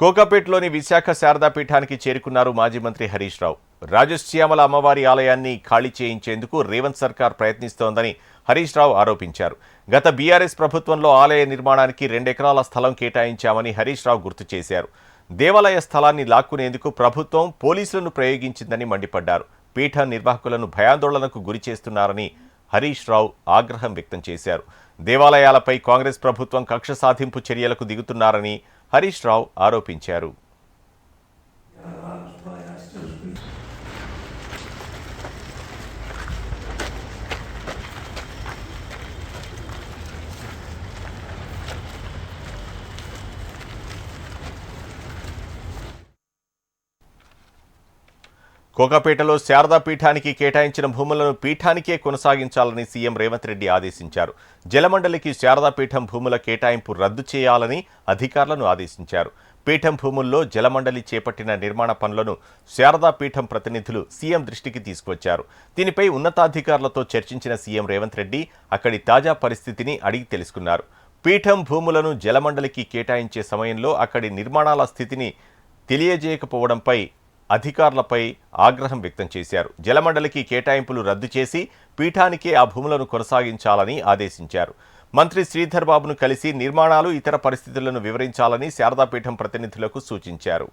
కోకాపేటలోని విశాఖ శారదా పీఠానికి చేరుకున్నారు మాజీ మంత్రి హరీష్ రావు. రాజశ్యామల అమ్మవారి ఆలయాన్ని ఖాళీ చేయించేందుకు రేవంత్ సర్కార్ ప్రయత్నిస్తోందని హరీష్ రావు ఆరోపించారు. గత బీఆర్ఎస్ ప్రభుత్వంలో ఆలయ నిర్మాణానికి 2 ఎకరాల స్థలం కేటాయించామని హరీష్ రావు గుర్తు చేశారు. దేవాలయ స్థలాన్ని లాక్కునేందుకు ప్రభుత్వం పోలీసులను ప్రయోగించిందని మండిపడ్డారు. పీఠ నిర్వాహకులను భయాందోళనకు గురి చేస్తున్నారని హరీష్ రావు ఆగ్రహం వ్యక్తం చేశారు. దేవాలయాలపై కాంగ్రెస్ ప్రభుత్వం కక్ష సాధింపు చర్యలకు దిగుతున్నారని హరీష్ రావు ఆరోపించారు. కోకాపేటలో శారదా పీఠానికి కేటాయించిన భూములను పీఠానికే కొనసాగించాలని సీఎం రేవంత్ రెడ్డి ఆదేశించారు. జలమండలికి శారదా పీఠం భూముల కేటాయింపు రద్దు చేయాలని అధికారులను ఆదేశించారు. పీఠం భూముల్లో జలమండలి చేపట్టిన నిర్మాణ పనులను శారదా పీఠం ప్రతినిధులు సీఎం దృష్టికి తీసుకువచ్చారు. దీనిపై ఉన్నతాధికారులతో చర్చించిన సీఎం రేవంత్ రెడ్డి అక్కడి తాజా పరిస్థితిని అడిగి తెలుసుకున్నారు. పీఠం భూములను జలమండలికి కేటాయించే సమయంలో అక్కడి నిర్మాణాల స్థితిని తెలియజేయకపోవడంపై అధికారులపై ఆగ్రహం వ్యక్తం చేశారు. జలమండలికి కేటాయింపులు రద్దు చేసి పీఠానికే ఆ భూములను కొనసాగించాలని ఆదేశించారు. మంత్రి శ్రీధర్ బాబును కలిసి నిర్మాణాలు, ఇతర పరిస్థితులను వివరించాలని శారదాపీఠం ప్రతినిధులకు సూచించారు.